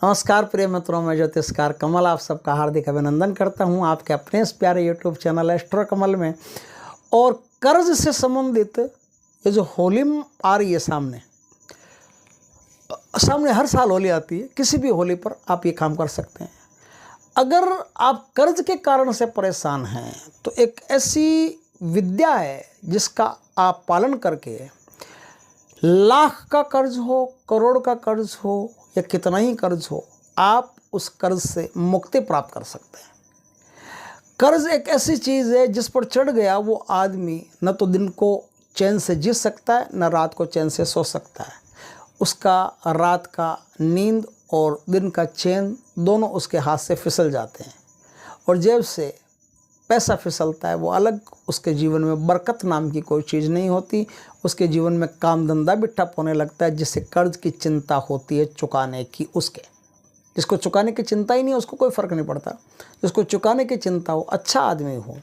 नमस्कार प्रिय मित्रों, मैं ज्योतिषकार कमल आप सबका हार्दिक अभिनंदन करता हूं आपके अपने इस प्यारे यूट्यूब चैनल एस्ट्रो कमल में। और कर्ज से संबंधित ये जो होली आ रही है सामने हर साल होली आती है, किसी भी होली पर आप ये काम कर सकते हैं। अगर आप कर्ज के कारण से परेशान हैं तो एक ऐसी विद्या है जिसका आप पालन करके लाख का कर्ज हो, करोड़ का कर्ज हो या कितना ही कर्ज हो, आप उस कर्ज से मुक्ति प्राप्त कर सकते हैं। कर्ज एक ऐसी चीज़ है जिस पर चढ़ गया वो आदमी न तो दिन को चैन से जी सकता है न रात को चैन से सो सकता है। उसका रात का नींद और दिन का चैन दोनों उसके हाथ से फिसल जाते हैं और जेब से पैसा फिसलता है वो अलग। उसके जीवन में बरकत नाम की कोई चीज़ नहीं होती। उसके जीवन में काम धंधा भी ठप होने लगता है, जिससे कर्ज की चिंता होती है चुकाने की। उसके जिसको चुकाने की चिंता ही नहीं है उसको कोई फ़र्क नहीं पड़ता। जिसको चुकाने की चिंता हो, अच्छा आदमी हो,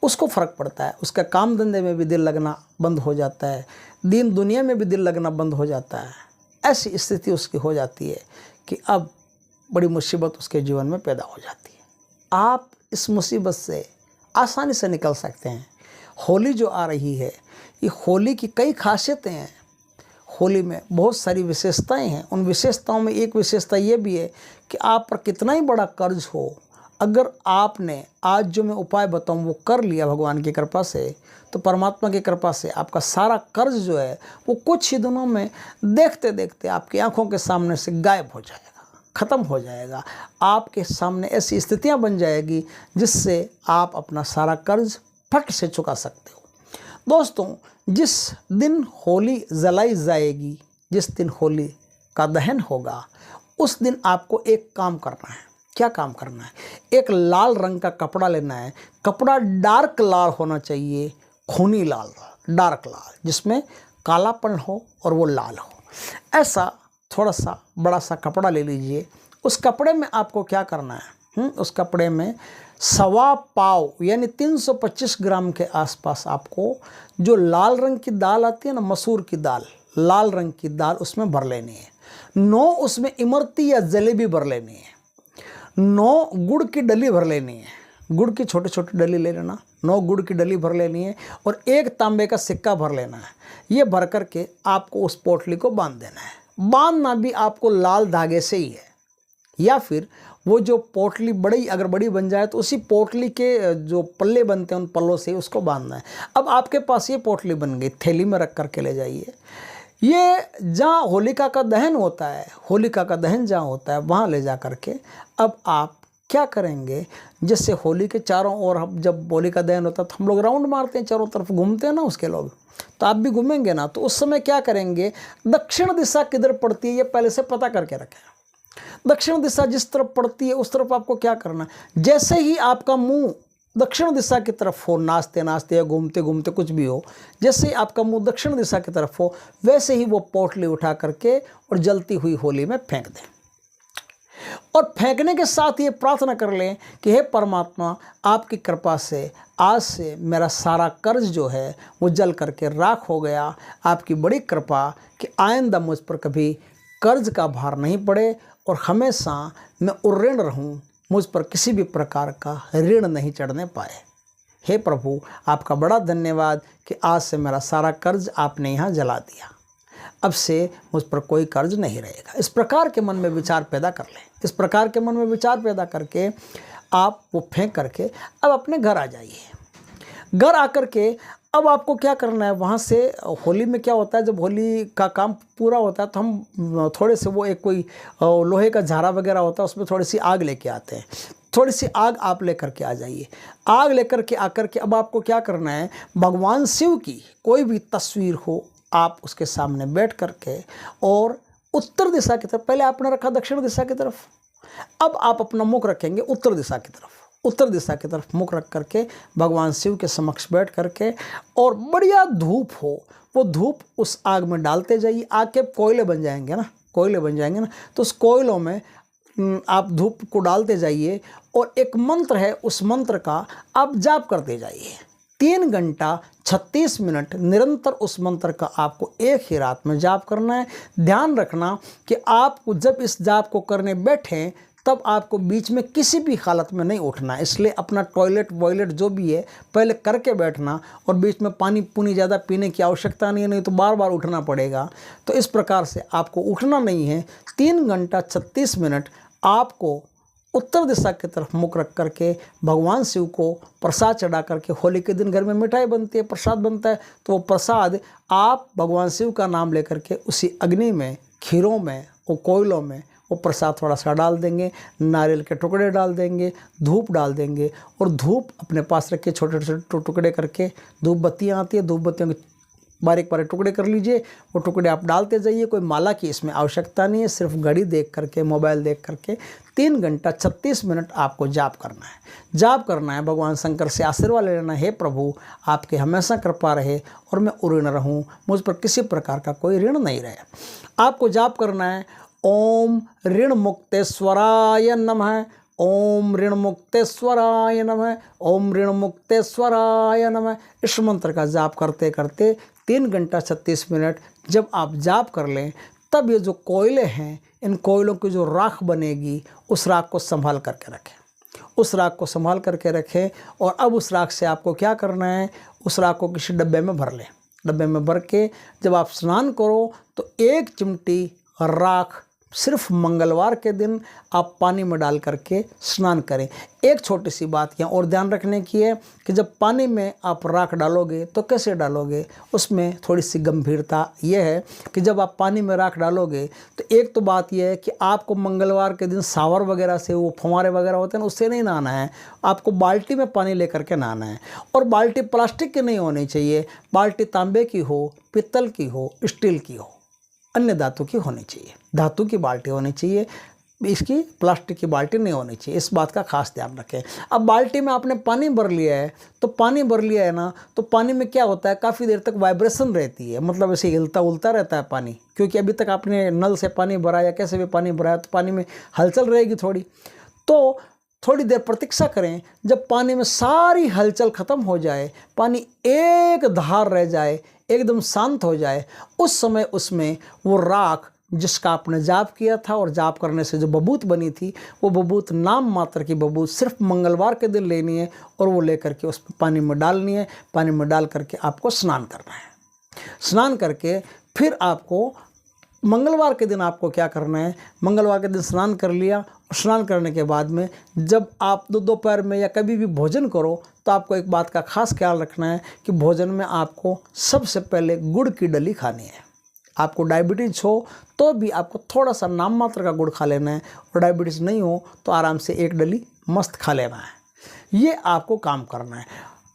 उसको फ़र्क पड़ता है। उसका काम धंधे में भी दिल लगना बंद हो जाता है, दीन दुनिया में भी दिल लगना बंद हो जाता है। ऐसी स्थिति उसकी हो जाती है कि अब बड़ी मुसीबत उसके जीवन में पैदा हो जाती है। आप इस मुसीबत से आसानी से निकल सकते हैं। होली जो आ रही है, ये होली की कई खासियतें हैं। होली में बहुत सारी विशेषताएं हैं। उन विशेषताओं में एक विशेषता ये भी है कि आप पर कितना ही बड़ा कर्ज हो, अगर आपने आज जो मैं उपाय बताऊं वो कर लिया भगवान की कृपा से, तो परमात्मा की कृपा से आपका सारा कर्ज जो है वो कुछ ही दिनों में देखते देखते आपकी आंखों के सामने से गायब हो जाएगा, ख़त्म हो जाएगा। आपके सामने ऐसी स्थितियां बन जाएगी जिससे आप अपना सारा कर्ज फट से चुका सकते हो। दोस्तों, जिस दिन होली जलाई जाएगी, जिस दिन होली का दहन होगा, उस दिन आपको एक काम करना है। क्या काम करना है? एक लाल रंग का कपड़ा लेना है। कपड़ा डार्क लाल होना चाहिए, खूनी लाल, डार्क लाल, जिसमें कालापन हो और वो लाल हो। ऐसा थोड़ा सा बड़ा सा कपड़ा ले लीजिए। उस कपड़े में आपको क्या करना है? उस कपड़े में 1.25 पाव यानी 325 ग्राम के आसपास आपको जो लाल रंग की दाल आती है ना, मसूर की दाल, लाल रंग की दाल उसमें भर लेनी है। 9 उसमें इमरती या जलेबी भर लेनी है। 9 गुड़ की डली भर लेनी है। गुड़ की छोटी छोटी डली ले लेना, 9 गुड़ की डली भर लेनी है और 1 तांबे का सिक्का भर लेना है। ये भर करके आपको उस पोटली को बांध देना है। बांधना भी आपको लाल धागे से ही है, या फिर वो जो पोटली बड़ी अगर बड़ी बन जाए तो उसी पोटली के जो पल्ले बनते हैं उन पल्लों से उसको बांधना है। अब आपके पास ये पोटली बन गई, थैली में रख करके ले जाइए। ये जहाँ होलिका का दहन होता है, होलिका का दहन जहाँ होता है वहाँ ले जा करके अब आप क्या करेंगे, जैसे होली के चारों ओर, हम जब होली का दहन होता है तो हम लोग राउंड मारते हैं, चारों तरफ घूमते हैं ना उसके लोग, तो आप भी घूमेंगे ना। तो उस समय क्या करेंगे, दक्षिण दिशा किधर पड़ती है ये पहले से पता करके रखें। दक्षिण दिशा जिस तरफ पड़ती है उस तरफ आपको क्या करना है, जैसे ही आपका मुंह दक्षिण दिशा की तरफ हो, नाचते नाचते या घूमते घूमते कुछ भी हो, जैसे ही आपका मुंह दक्षिण दिशा की तरफ हो, वैसे ही वो पोटली उठा करके और जलती हुई होली में फेंक दें। और फेंकने के साथ ये प्रार्थना कर लें कि हे परमात्मा, आपकी कृपा से आज से मेरा सारा कर्ज जो है वो जल करके राख हो गया। आपकी बड़ी कृपा कि आइंदा मुझ पर कभी कर्ज का भार नहीं पड़े और हमेशा मैं उऋण रहूं, मुझ पर किसी भी प्रकार का ऋण नहीं चढ़ने पाए। हे प्रभु, आपका बड़ा धन्यवाद कि आज से मेरा सारा कर्ज आपने यहाँ जला दिया। अब से मुझ पर कोई कर्ज नहीं रहेगा। इस प्रकार के मन में विचार पैदा कर लें। इस प्रकार के मन में विचार पैदा करके आप वो फेंक करके अब अपने घर आ जाइए। घर आकर के अब आपको क्या करना है, वहाँ से होली में क्या होता है, जब होली का काम पूरा होता है तो हम थोड़े से वो एक कोई लोहे का झारा वगैरह होता है, उसमें थोड़ी सी आग लेके आते हैं। थोड़ी सी आग आप लेकर के आ जाइए। आग लेकर के आकर के अब आपको क्या करना है, भगवान शिव की कोई भी तस्वीर हो, आप उसके सामने बैठ करके और उत्तर दिशा की तरफ, पहले आपने रखा दक्षिण दिशा की तरफ, अब आप अपना मुख रखेंगे उत्तर दिशा की तरफ। उत्तर दिशा की तरफ मुख रख करके भगवान शिव के समक्ष बैठ करके और बढ़िया धूप हो, वो धूप उस आग में डालते जाइए। आग के कोयले बन जाएंगे ना, कोयले बन जाएंगे ना, तो उस कोयलों में आप धूप को डालते जाइए और एक मंत्र है, उस मंत्र का आप जाप करते जाइए। 3 घंटा 36 मिनट निरंतर उस मंत्र का आपको एक ही रात में जाप करना है। ध्यान रखना कि आपको जब इस जाप को करने बैठें तब आपको बीच में किसी भी हालत में नहीं उठना है। इसलिए अपना टॉयलेट वॉयलेट जो भी है पहले करके बैठना, और बीच में पानी पुनी ज़्यादा पीने की आवश्यकता नहीं है, नहीं तो बार बार उठना पड़ेगा। तो इस प्रकार से आपको उठना नहीं है। 3 घंटा 36 मिनट आपको उत्तर दिशा की तरफ मुख रख करके भगवान शिव को प्रसाद चढ़ा करके, होली के दिन घर में मिठाई बनती है, प्रसाद बनता है, तो वो प्रसाद आप भगवान शिव का नाम लेकर के उसी अग्नि में, खीरों में, वो कोयलों में वो प्रसाद थोड़ा सा डाल देंगे, नारियल के टुकड़े डाल देंगे, धूप डाल देंगे, और धूप अपने पास रख के छोटे छोटे टुकड़े करके, धूप बत्तियाँ आती है, धूप बत्तियों के बारीक बारीक टुकड़े कर लीजिए। वो टुकड़े आप डालते जाइए। कोई माला की इसमें आवश्यकता नहीं है, सिर्फ घड़ी देख करके, मोबाइल देख करके 3 घंटा 36 मिनट आपको जाप करना है। जाप करना है, भगवान शंकर से आशीर्वाद ले लेना, हे प्रभु आपके हमेशा कृपा रहे और मैं उऋण रहूं, मुझ पर किसी प्रकार का कोई ऋण नहीं रहे। आपको जाप करना है ओम ऋण मुक्तेश्वराय नमः, ओम ऋण मुक्तेश्वराय नमः, ओम ऋण मुक्तेश्वराय नमः। इस मंत्र का जाप करते करते 3 घंटा 36 मिनट जब आप जाप कर लें, तब ये जो कोयले हैं, इन कोयलों की जो राख बनेगी, उस राख को संभाल करके रखें। उस राख को संभाल करके रखें। और अब उस राख से आपको क्या करना है, उस राख को किसी डब्बे में भर लें। डब्बे में भर के जब आप स्नान करो तो 1 चिमटी राख सिर्फ मंगलवार के दिन आप पानी में डाल करके स्नान करें। एक छोटी सी बात यहाँ और ध्यान रखने की है कि जब पानी में आप राख डालोगे तो कैसे डालोगे, उसमें थोड़ी सी गंभीरता यह है कि जब आप पानी में राख डालोगे तो एक तो बात यह है कि आपको मंगलवार के दिन शावर वगैरह से, वो फुहारे वगैरह होते हैं ना, उससे नहीं नहाना है। आपको बाल्टी में पानी लेकर के नहाना है। और बाल्टी प्लास्टिक की नहीं होनी चाहिए, बाल्टी तांबे की हो, पित्तल की हो, स्टील की हो, अन्य धातु की होनी चाहिए। धातु की बाल्टी होनी चाहिए, इसकी प्लास्टिक की बाल्टी नहीं होनी चाहिए। इस बात का खास ध्यान रखें। अब बाल्टी में आपने पानी भर लिया है, तो पानी भर लिया है ना, तो पानी में क्या होता है, काफ़ी देर तक वाइब्रेशन रहती है, मतलब ऐसे हिलता उलता रहता है पानी, क्योंकि अभी तक आपने नल से पानी भरा या कैसे भी पानी भरा है, तो पानी में हलचल रहेगी थोड़ी। तो थोड़ी देर प्रतीक्षा करें, जब पानी में सारी हलचल खत्म हो जाए, पानी एक धार रह जाए, एकदम शांत हो जाए, उस समय उसमें वो राख जिसका आपने जाप किया था और जाप करने से जो बबूत बनी थी, वो बबूत नाम मात्र की बबूत सिर्फ मंगलवार के दिन लेनी है, और वो लेकर के उस पानी में डालनी है। पानी में डाल करके आपको स्नान करना है। स्नान करके फिर आपको मंगलवार के दिन आपको क्या करना है, मंगलवार के दिन स्नान कर लिया, और स्नान करने के बाद में जब आप दोपहर में या कभी भी भोजन करो, तो आपको एक बात का खास ख्याल रखना है कि भोजन में आपको सबसे पहले गुड़ की डली खानी है। आपको डायबिटीज़ हो तो भी आपको थोड़ा सा नाम मात्र का गुड़ खा लेना है, और डायबिटीज़ नहीं हो तो आराम से 1 डली मस्त खा लेना है। ये आपको काम करना है।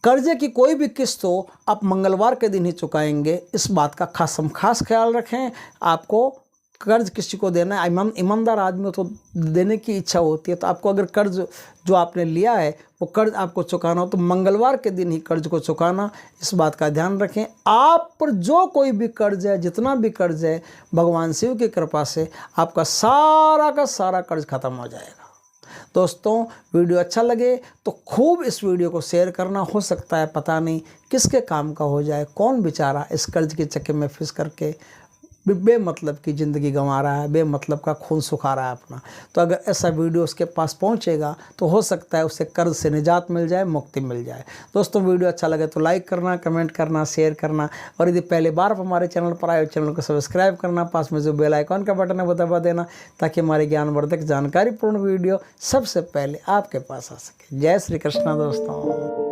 कर्जे की कोई भी किस्त हो आप मंगलवार के दिन ही चुकाएंगे, इस बात का खास ख्याल रखें। आपको कर्ज किसी को देना है, ईमानदार आदमी तो देने की इच्छा होती है, तो आपको अगर कर्ज जो आपने लिया है वो कर्ज आपको चुकाना हो तो मंगलवार के दिन ही कर्ज को चुकाना, इस बात का ध्यान रखें। आप पर जो कोई भी कर्ज है, जितना भी कर्ज है, भगवान शिव की कृपा से आपका सारा का सारा कर्ज खत्म हो जाएगा। दोस्तों, वीडियो अच्छा लगे तो खूब इस वीडियो को शेयर करना। हो सकता है पता नहीं किसके काम का हो जाए, कौन बेचारा इस कर्ज के चक्कर में फंस करके बेमतलब की ज़िंदगी गंवा रहा है, बेमतलब का खून सुखा रहा है अपना। तो अगर ऐसा वीडियो उसके पास पहुंचेगा तो हो सकता है उसे कर्ज से निजात मिल जाए, मुक्ति मिल जाए। दोस्तों, वीडियो अच्छा लगे तो लाइक करना, कमेंट करना, शेयर करना, और यदि पहली बार आप हमारे चैनल पर आए, चैनल को सब्सक्राइब करना, पास में जो बेल आइकॉन का बटन है वो दबा देना, ताकि हमारे ज्ञानवर्धक जानकारीपूर्ण वीडियो सबसे पहले आपके पास आ सके। जय श्री कृष्णा दोस्तों।